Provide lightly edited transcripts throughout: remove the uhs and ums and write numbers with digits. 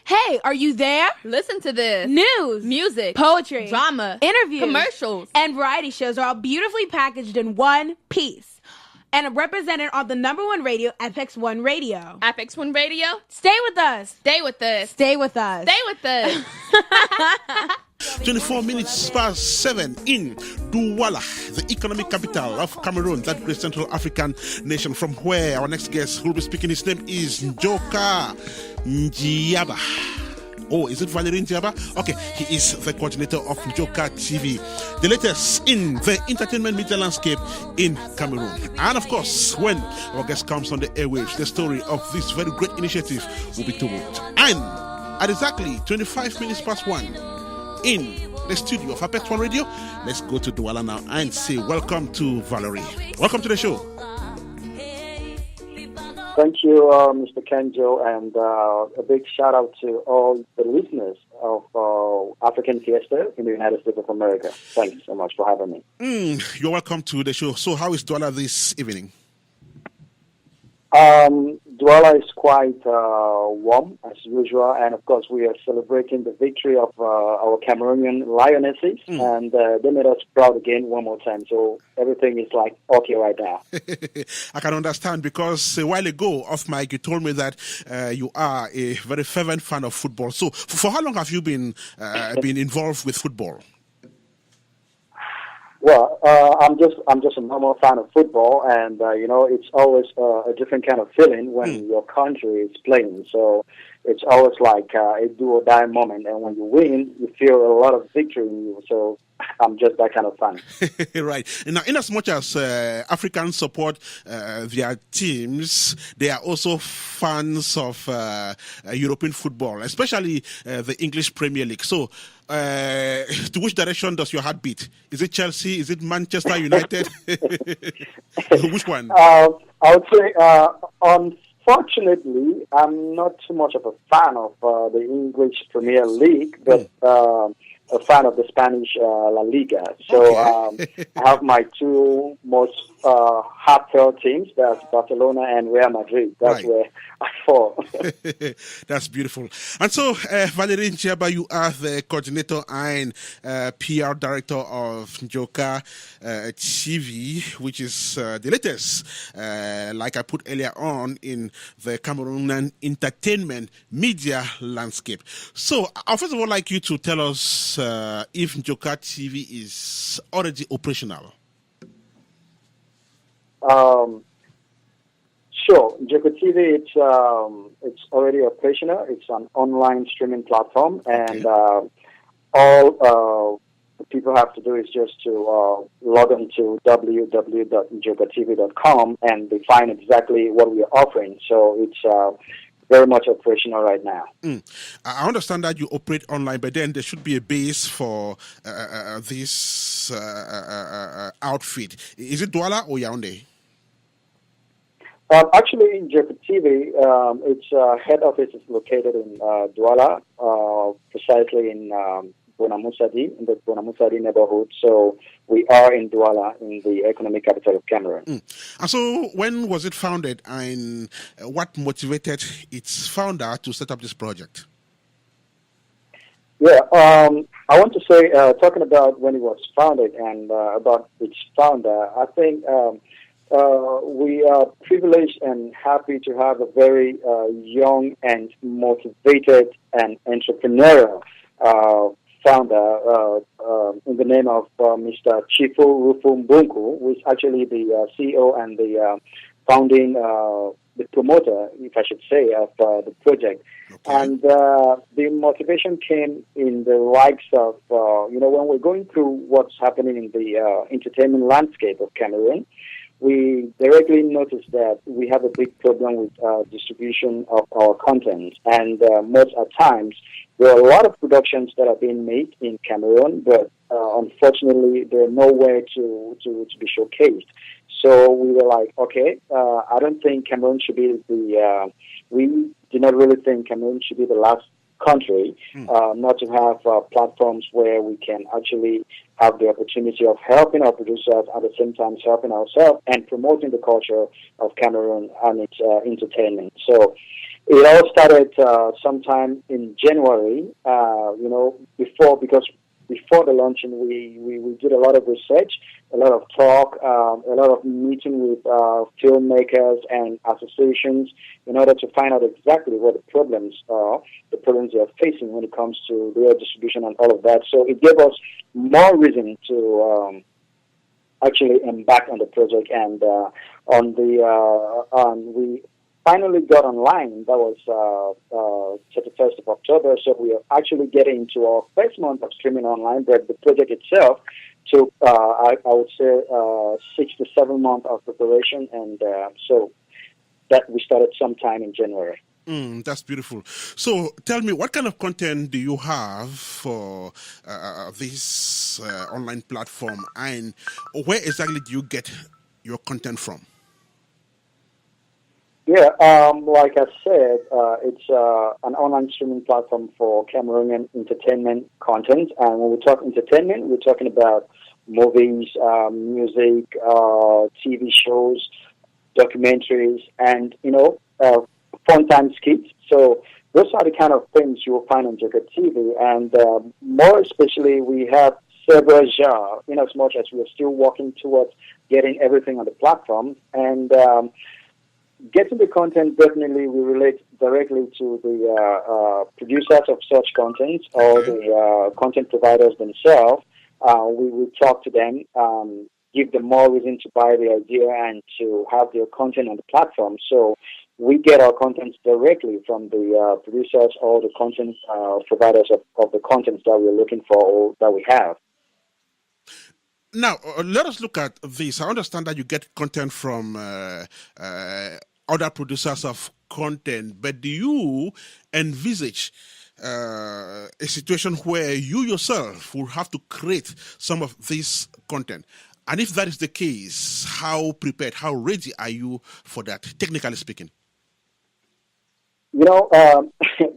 Hey, are you there? Listen to this. News, music, poetry, drama, interviews, commercials, and variety shows are all beautifully packaged in one piece and are represented on the #1 radio, FX One Radio. FX One Radio? Stay with us. Stay with us. Stay with us. Stay with us. 24 minutes past 7 in Douala, the economic capital of Cameroon, that great Central African nation, from where our next guest will be speaking. His name is Njoka Njiaba. Oh, is it Valery Njiaba? Okay, he is the coordinator of Njoka TV, the latest in the entertainment media landscape in Cameroon. And of course, when our guest comes on the airwaves, the story of this very great initiative will be told. And at exactly 25 minutes past 1, in the studio of FX One Radio, let's go to Douala now and say welcome to Valery. Welcome to the show. Thank you, Mr. Kenjo, and a big shout out to all the listeners of African Fiesta in the United States of America. Thanks so much for having me. You're welcome to the show. So how is Douala this evening? Douala is quite warm as usual, and of course we are celebrating the victory of our Cameroonian Lionesses, and they made us proud again one more time. So everything is like okay right now. I can understand, because a while ago off mic you told me that you are a very fervent fan of football. So for how long have you been involved with football? Well, I'm just a normal fan of football, and it's always a different kind of feeling when your country is playing. So it's always like a do or die moment, and when you win, you feel a lot of victory in you. So I'm just that kind of fan. Right. Now, in as much as Africans support their teams, they are also fans of European football, especially the English Premier League. So, to which direction does your heart beat? Is it Chelsea? Is it Manchester United? Which one? I would say, unfortunately, I'm not too much of a fan of the English Premier League, but a fan of the Spanish La Liga. So I have my two most heartfelt teams. That's Barcelona and Real Madrid. That's where I fall. That's beautiful. And so, Valery Njiaba, you are the coordinator and PR director of Njoka TV, which is the latest, like I put earlier on, in the Cameroonian entertainment media landscape. So, I'd first of all like you to tell us if Njoka TV is already operational. Sure. Njoka TV, it's already operational. It's an online streaming platform, and all people have to do is just to log on to www.njokatv.com, and they find exactly what we are offering. So it's very much operational right now. I understand that you operate online, but then there should be a base for this outfit. Is it Douala or Yaoundé? Actually, Njoka TV, its head office is located in Douala, precisely in Bonamusadi, in the Bonamusadi neighborhood. So we are in Douala, in the economic capital of Cameroon. And so when was it founded, and what motivated its founder to set up this project? Yeah, I want to say, talking about when it was founded and about its founder, I think we are privileged and happy to have a very young and motivated and entrepreneurial founder in the name of Mr. Chifu Rufu Mbunku, who is actually the CEO and the founding, the promoter, if I should say, of the project. Okay. And the motivation came in the likes of, when we're going through what's happening in the entertainment landscape of Cameroon, we directly noticed that we have a big problem with distribution of our content. And most at times, there are a lot of productions that are being made in Cameroon, but unfortunately, they're nowhere to be showcased. So we were like, okay, I don't think Cameroon should be we do not really think Cameroon should be the last country not to have platforms where we can actually have the opportunity of helping our producers, at the same time helping ourselves and promoting the culture of Cameroon and its entertainment. So It all started sometime in January, before the launching, we did a lot of research, a lot of talk, a lot of meeting with filmmakers and associations in order to find out exactly what the problems they are facing when it comes to their distribution and all of that. So it gave us more reason to actually embark on the project, and we finally got online. That was 31st of October, so we are actually getting into our first month of streaming online, but the project itself took, I would say, 6 to 7 months of preparation, and so that we started sometime in January. That's beautiful. So tell me, what kind of content do you have for this online platform, and where exactly do you get your content from? Yeah, like I said, it's an online streaming platform for Cameroonian entertainment content. And when we talk entertainment, we're talking about movies, music, TV shows, documentaries, and, fun time skits. So those are the kind of things you will find on Njoka TV. And more especially, we have several genres, in as much as we are still working towards getting everything on the platform. And getting the content, definitely we relate directly to the producers of such content or the content providers themselves. We will talk to them, give them more reason to buy the idea and to have their content on the platform. So we get our content directly from the producers or the content providers of the content that we're looking for or that we have. Now, let us look at this. I understand that you get content from other producers of content, but do you envisage a situation where you yourself will have to create some of this content? And if that is the case, how prepared, how ready are you for that, technically speaking?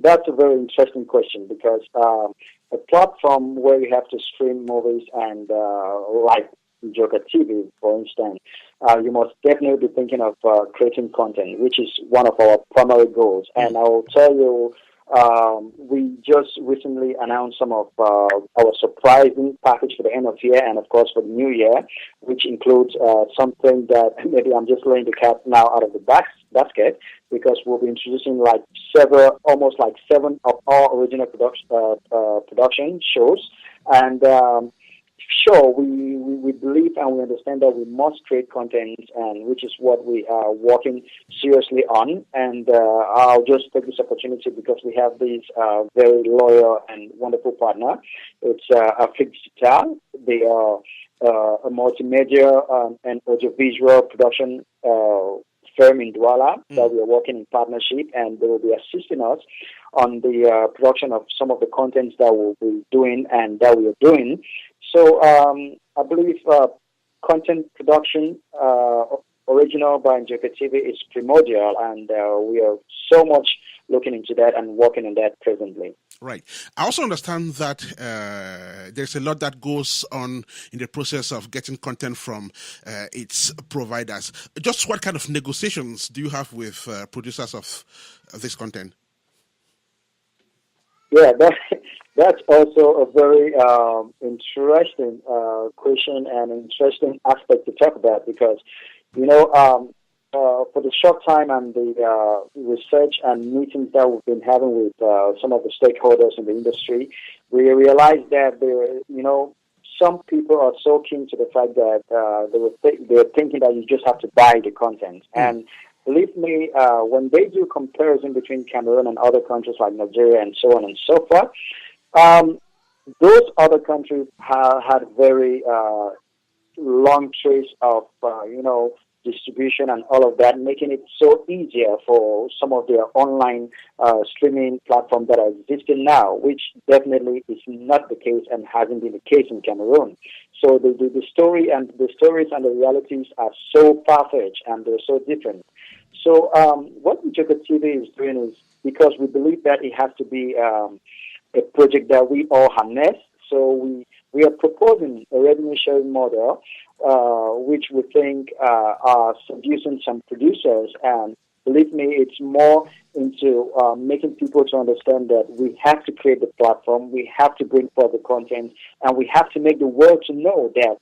That's a very interesting question, because a platform where you have to stream movies and like Njoka TV, for instance, you must definitely be thinking of creating content, which is one of our primary goals. And I will tell you, we just recently announced some of our surprising package for the end of the year and, of course, for the new year, which includes something that maybe I'm just laying the cat now out of the basket, because we'll be introducing almost seven of our original production shows. And sure, we believe and we understand that we must create content, and which is what we are working seriously on. And I'll just take this opportunity because we have this very loyal and wonderful partner. It's Afrique Digital. They are a multimedia and audiovisual production firm in Douala that we are working in partnership, and they will be assisting us on the production of some of the contents that we'll be doing and that we are doing. So I believe content production original by Njoka TV is primordial, and we are so much looking into that and working on that presently. Right. I also understand that there's a lot that goes on in the process of getting content from its providers. Just what kind of negotiations do you have with producers of this content? Yeah, that's also a very interesting question and interesting aspect to talk about, because, for the short time and the research and meetings that we've been having with some of the stakeholders in the industry, we realized that some people are so keen to the fact that they're thinking that you just have to buy the content. And believe me, when they do comparison between Cameroon and other countries like Nigeria and so on and so forth, those other countries had very long trace of, distribution and all of that, making it so easier for some of their online streaming platforms that are existing now, which definitely is not the case and hasn't been the case in Cameroon. So the stories and the realities are so far-fetched and they're so different. So what Njoka TV is doing is, because we believe that it has to be a project that we all harness, so we are proposing a revenue sharing model, which we think are seducing some producers, and believe me, it's more into making people to understand that we have to create the platform, we have to bring forth the content, and we have to make the world to know that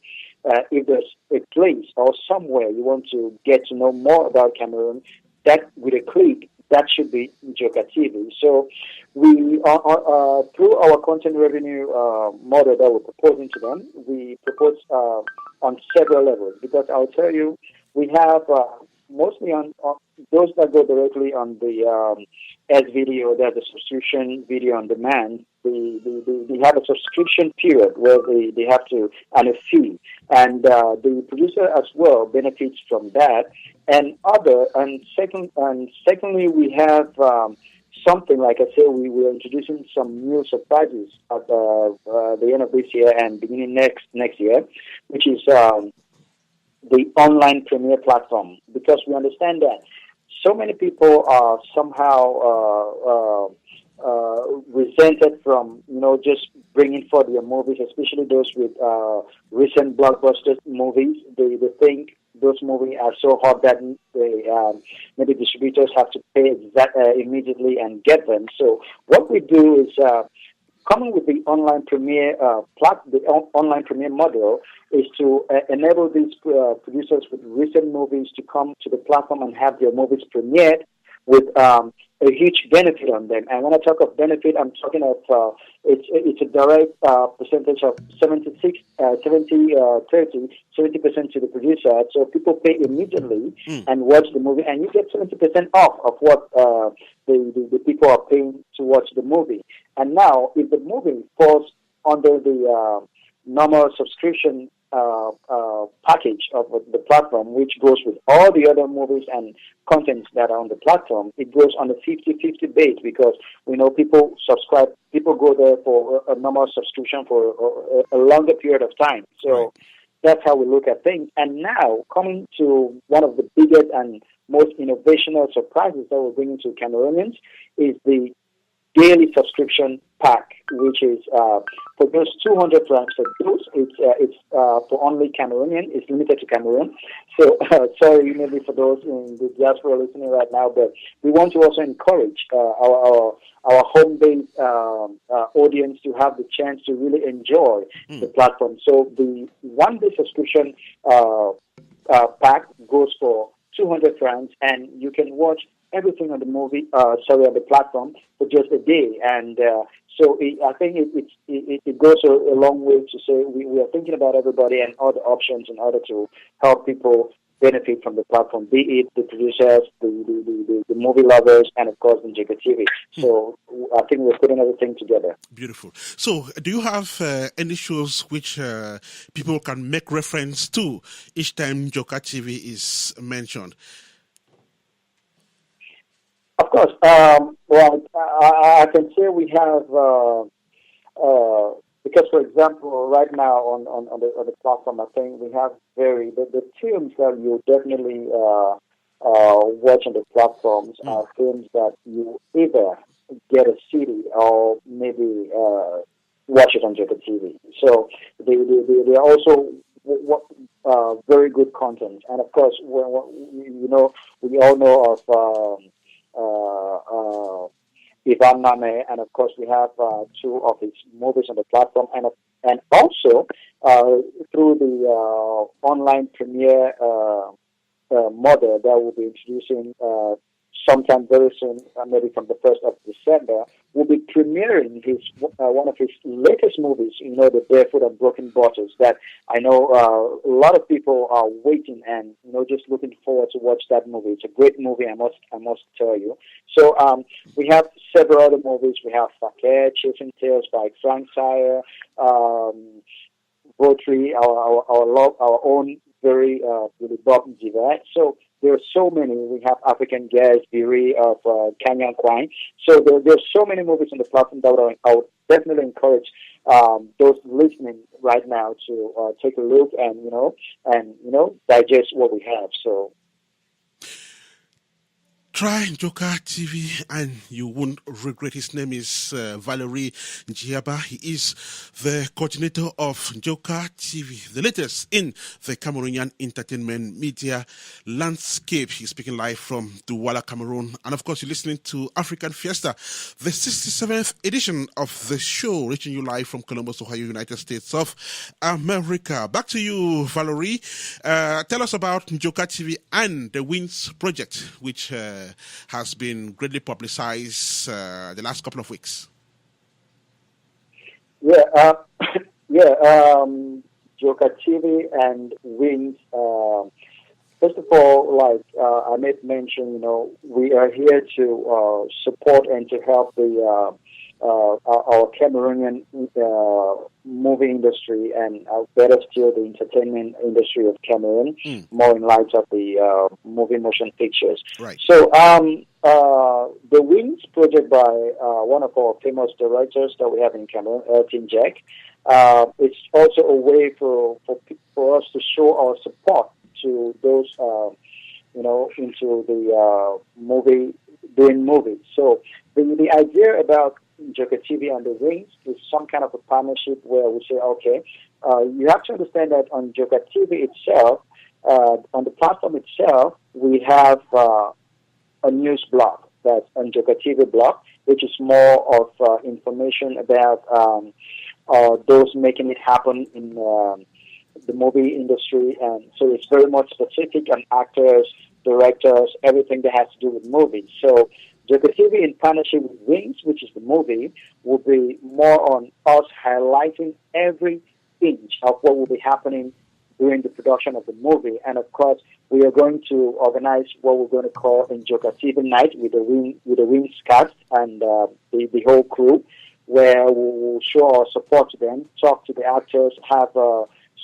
if there's a place or somewhere you want to get to know more about Cameroon, that with a click, that should be Njoka TV. So we through our content revenue model that we're proposing to them, we propose on several levels because I'll tell you, we have mostly on those that go directly on the S video, there's a subscription video on demand. They have a subscription period where they have to and a fee, and the producer as well benefits from that. Secondly, we have something like I said, we are introducing some new surprises at the end of this year and beginning next year, which is the online premiere platform, because we understand that so many people are somehow resented from just bringing forth their movies, especially those with recent blockbuster movies. They think those movies are so hot that maybe distributors have to pay immediately and get them. So what we do is coming with the online premiere online premiere model is to enable these producers with recent movies to come to the platform and have their movies premiered with a huge benefit on them. And when I talk of benefit, I'm talking of it's a direct percentage of 70% to the producer. So people pay immediately and watch the movie, and you get 70% off of what the people are paying to watch the movie. And now, if the movie falls under the normal subscription package of the platform, which goes with all the other movies and contents that are on the platform, it goes on a 50-50 base because we know people go there for a normal subscription for a longer period of time. So that's how we look at things. And now, coming to one of the biggest and most innovational surprises that we're bringing to Cameroonians is the daily subscription pack, which is for those 200 francs. So those it's for only Cameroonian. It's limited to Cameroon. So sorry, maybe for those in the diaspora listening right now, but we want to also encourage our home-based audience to have the chance to really enjoy the platform. So the one-day subscription pack goes for 200 francs, and you can watch everything on the on the platform for just a day. And I think it goes a long way to say we are thinking about everybody and all the options in order to help people benefit from the platform, be it the producers, the movie lovers, and of course the Njoka TV. So I think we're putting everything together. Beautiful. So do you have any shows which people can make reference to each time Njoka TV is mentioned? Of course. Well, I can say we have because, for example, right now on the platform, I think we have the films that you definitely watch on the platforms are films that you either get a CD or maybe watch it on Njoka TV. So they are also very good content, and of course, we all know of. Ivan Name, and of course we have two of his movies on the platform, and also through the online premiere model that we'll be introducing sometime very soon, maybe from the 1st of December, we'll be premiering one of his latest movies, The Barefoot and Broken Bottles, that I know a lot of people are waiting and, just looking forward to watch that movie. It's a great movie, I must tell you. So we have several other movies. We have Fakir, Chasing Tales by Frank Sire, Votri, our own very really Bob Njiva. So there are so many. We have African Gas, Biri of Kanyan Kwine. So there's so many movies on the platform that I would definitely encourage those listening right now to take a look and digest what we have. So Try Njoka TV and you won't regret. His name is Valery Njiaba. He is the coordinator of Njoka TV, the latest in the Cameroonian entertainment media landscape. He's speaking live from Douala, Cameroon. And of course, you're listening to African Fiesta, the 67th edition of the show, reaching you live from Columbus, Ohio, United States of America. Back to you, Valery. Tell us about Njoka TV and the WINS project, which has been greatly publicized the last couple of weeks. Njoka TV and WINS. First of all, like I made mention, we are here to support and to help our Cameroonian movie industry and better still the entertainment industry of Cameroon, more in light of the movie motion pictures. Right. So the WINS project by one of our famous directors that we have in Cameroon, Elton Jack, it's also a way for us to show our support to those into the doing movies. So the idea about Njoka TV and the WINS is some kind of a partnership where we say, okay, you have to understand that on Njoka TV itself, on the platform itself, we have a news blog, that's a Njoka TV blog, which is more of information about those making it happen in the movie industry. And so it's very much specific on actors, directors, everything that has to do with movies. So Njoka TV in partnership with WINS, which is the movie, will be more on us highlighting every inch of what will be happening during the production of the movie. And of course, we are going to organize what we're going to call a Njoka TV night with the WINS cast and the whole crew, where we will show our support to them, talk to the actors, have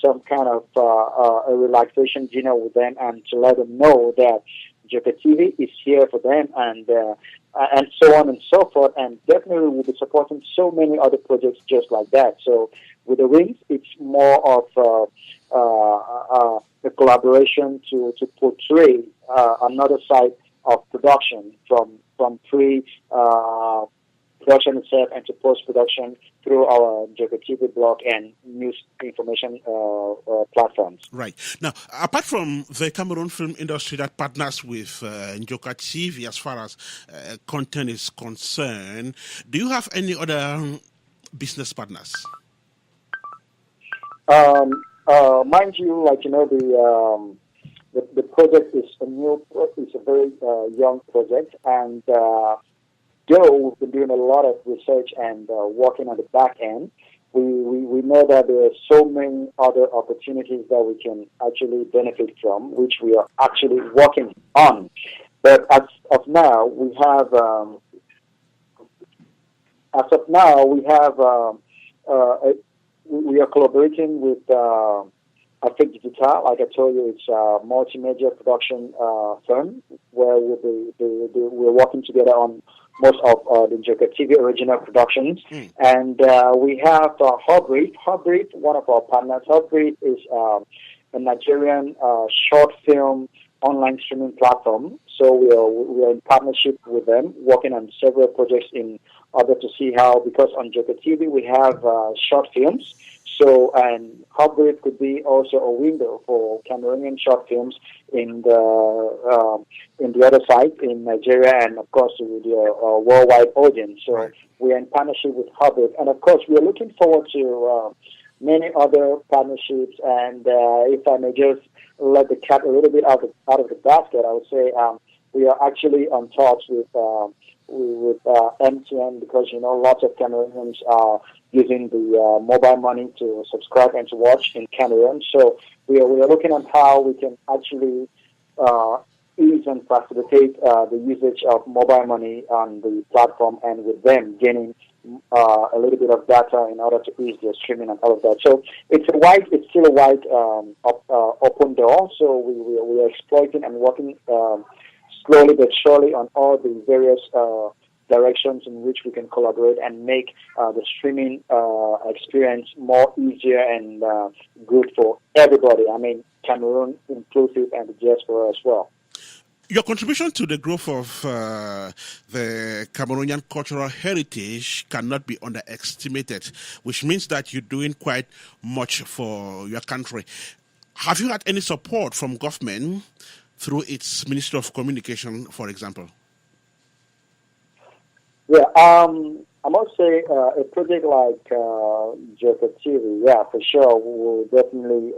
some kind of a relaxation dinner with them, and to let them know that Njoka TV is here for them, and so on and so forth. And definitely we'll be supporting so many other projects just like that. So with the WINS, it's more of a collaboration to portray another side of production from production itself and to post-production through our Njoka TV blog and news information platforms. Right. Now, apart from the Cameroon film industry that partners with Njoka TV as far as content is concerned, do you have any other business partners? Mind you, the project is it's a very young project, and though we've been doing a lot of research and working on the back end, we know that there are so many other opportunities that we can actually benefit from, which we are actually working on. But as of now, we are collaborating with Afrique Digital. Like I told you, it's a multimedia production firm where we're working together on most of the Njoka TV original productions. And we have Hubreed. Hubreed, one of our partners. Hubreed is a Nigerian short film online streaming platform. So we are in partnership with them, working on several projects in order to see how, because on Njoka TV we have short films. So, and Hubreed could be also a window for Cameroonian short films in the other side, in Nigeria, and of course with your worldwide audience. So we are in partnership with Hubreed, and of course we are looking forward to many other partnerships. And if I may just let the cat a little bit out of the basket, I would say we are actually on talks with MTN, because lots of Cameroonians are using the mobile money to subscribe and to watch in Cameroon. So we are looking at how we can actually ease and facilitate the usage of mobile money on the platform, and with them gaining a little bit of data in order to ease their streaming and all of that. So it's still a wide open door. So we are exploiting and working slowly but surely on all the various directions in which we can collaborate and make the streaming experience more easier and good for everybody. I mean, Cameroon inclusive and the diaspora as well. Your contribution to the growth of the Cameroonian cultural heritage cannot be underestimated, which means that you're doing quite much for your country. Have you had any support from government through its Ministry of Communication, for example? Yeah, I must say a project like Joka TV, yeah, for sure, we will definitely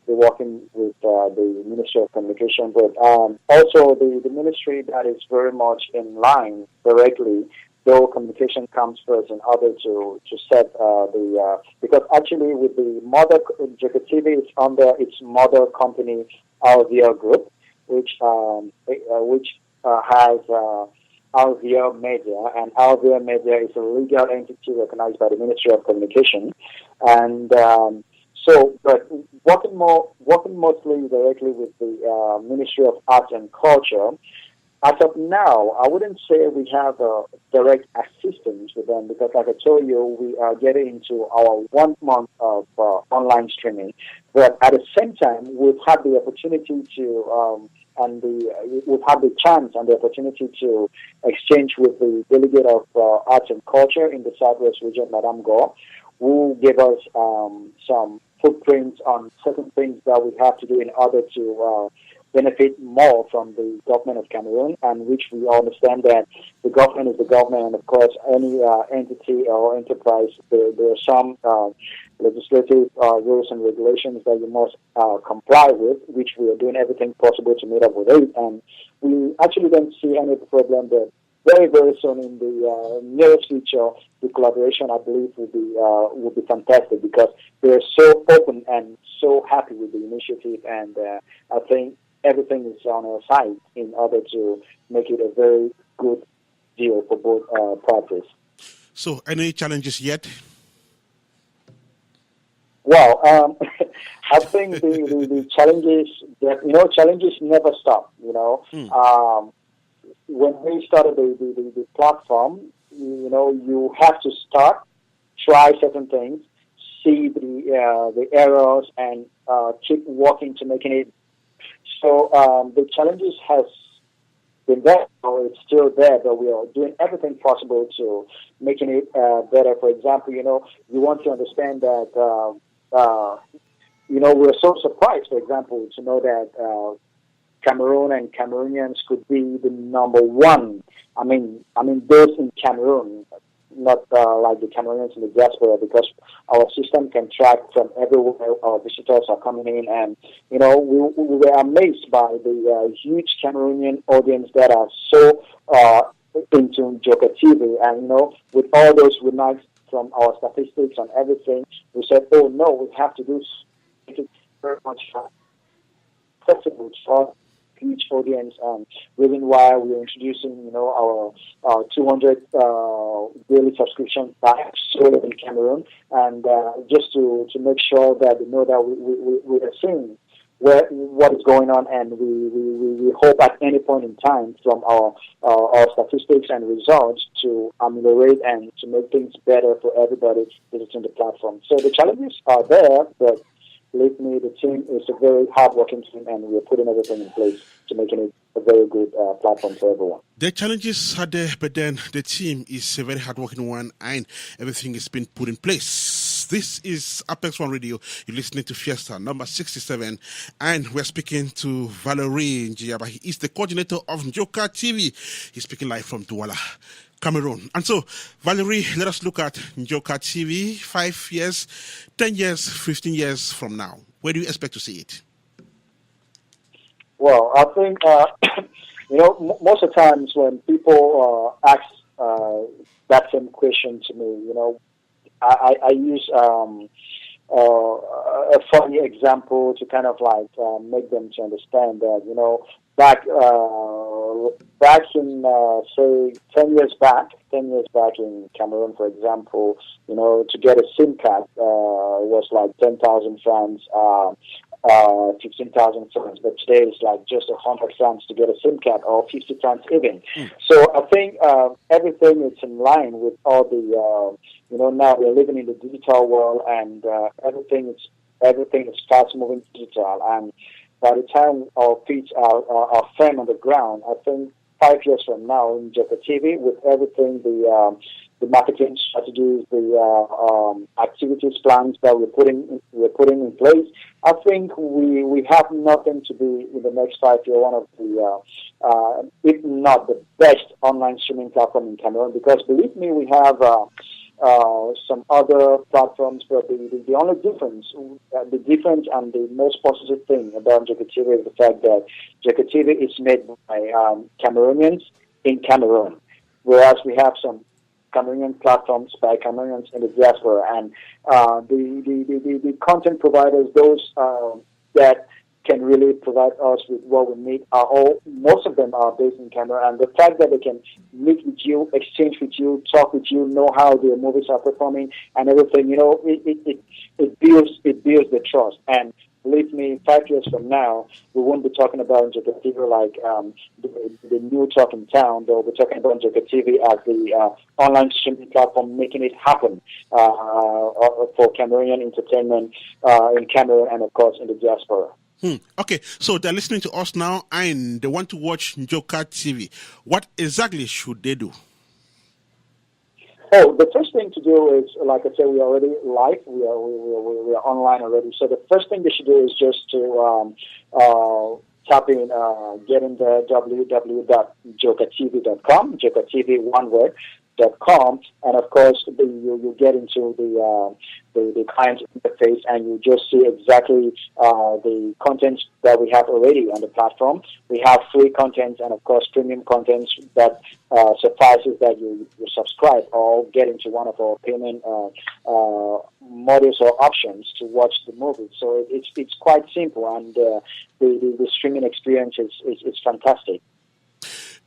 be working with the Ministry of Communication, but also the ministry that is very much in line directly, though communication comes first in order to set because actually with the mother, Joka TV is under its mother company, RVR Group, which has RVR Media, and RVR Media is a legal entity recognized by the Ministry of Communication, and but working mostly directly with the Ministry of Arts and Culture. As of now, I wouldn't say we have a direct assistance with them because, like I told you, we are getting into our 1 month of online streaming. But at the same time, we've had the opportunity to we've had the chance and the opportunity to exchange with the delegate of arts and culture in the Southwest region, Madame Gore, who gave us some footprints on certain things that we have to do in order to benefit more from the government of Cameroon, and which we understand that the government is the government, and of course any entity or enterprise, there are some legislative rules and regulations that you must comply with, which we are doing everything possible to meet up with it, and we actually don't see any problem there. Very, very soon in the nearest future, the collaboration, I believe, will be fantastic because they're so open and so happy with the initiative, and I think everything is on our side in order to make it a very good deal for both parties. So, any challenges yet? Well, I think the challenges challenges never stop. When we started the platform, you have to start, try certain things, see the errors, and keep working to making it. So the challenges has been there, or it's still there, but we are doing everything possible to making it better. For example, you want to understand that we're so surprised, for example, to know that Cameroon and Cameroonians could be the number one. I mean, those in Cameroon, not like the Cameroonians in the diaspora, because our system can track from everywhere our visitors are coming in, and we were amazed by the huge Cameroonian audience that are so into Joka TV, and with all those remarks from our statistics and everything, we said, oh no, we have to do make it very much accessible for huge audience, and reason why we're introducing, our 200 daily subscription packs sold in Cameroon, and just to make sure that they know that we are seeing what is going on, and we hope at any point in time from our statistics and results to ameliorate and to make things better for everybody visiting the platform. So the challenges are there, but believe me, the team is a very hard-working team, and we're putting everything in place to making it a very good platform for everyone. The challenges are there, but then the team is a very hard-working one, and everything is being put in place. This is Apex One Radio. You're listening to Fiesta, number 67, and we're speaking to Valery Njiaba. He is the coordinator of Njoka TV. He's speaking live from Douala, Cameroon. And so, Valery, let us look at Njoka TV 5 years, 10 years, 15 years from now. Where do you expect to see it? Well, I think, most of the times when people ask that same question to me, I use a funny example to kind of like make them to understand that, back in, say, 10 years back in Cameroon, for example, to get a SIM card was like 10,000 francs, 15,000 francs, but today it's like just 100 francs to get a SIM card, or 50 francs even. So I think everything is in line with all the, now we're living in the digital world, and everything is fast moving digital, and by the time our feet are firm on the ground, I think 5 years from now in Njoka TV, with everything, the marketing strategies, the activities plans that we're putting in place, I think we have nothing to be in the next 5 years one of the if not the best online streaming platform in Cameroon. Because believe me, we have some other platforms, but the only difference, and the most positive thing about Njoka TV is the fact that Njoka TV is made by Cameroonians in Cameroon, whereas we have some Cameroonian platforms by Cameroonians in the diaspora, and the content providers, those that can really provide us with what we need most of them are based in Cameroon, and the fact that they can meet with you, exchange with you, talk with you, know how their movies are performing and everything, it builds the trust. And believe me, 5 years from now, we won't be talking about Njoka TV like the new talk in town. They'll be talking about Njoka TV as the online streaming platform making it happen for Cameroonian entertainment in Cameroon and, of course, in the diaspora. Okay, so they're listening to us now and they want to watch Njoka TV. What exactly should they do? Oh, the first thing to do is, like I said, we're already live. We are online already. So the first thing they should do is just to tap in, get in the www.njokatv.com, Njoka TV, one word, .com, and of course you get into the client interface, and you just see exactly the content that we have already on the platform. We have free content and of course premium content that suffices that you subscribe or get into one of our payment modules or options to watch the movie. So it's quite simple, and the streaming experience is fantastic.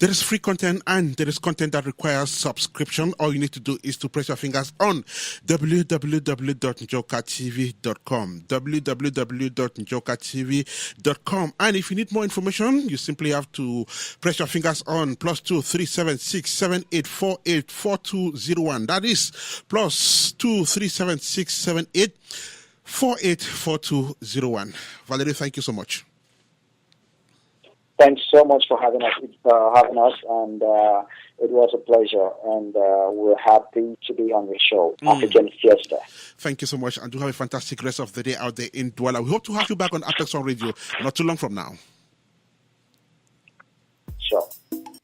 There is free content and there is content that requires subscription. All you need to do is to press your fingers on www.njokatv.com, www.njokatv.com. And if you need more information, you simply have to press your fingers on +2 376 7848 4201. That is +2 376 78 48 4201. Valery, thank you so much. Thanks so much for having us, and it was a pleasure, and we're happy to be on your show, African Fiesta. Thank you so much, and do have a fantastic rest of the day out there in Douala. We hope to have you back on Apex One Radio not too long from now. Sure.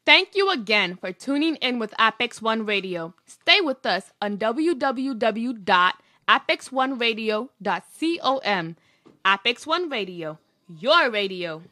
Thank you again for tuning in with Apex One Radio. Stay with us on www.apexoneradio.com. Apex One Radio, your radio.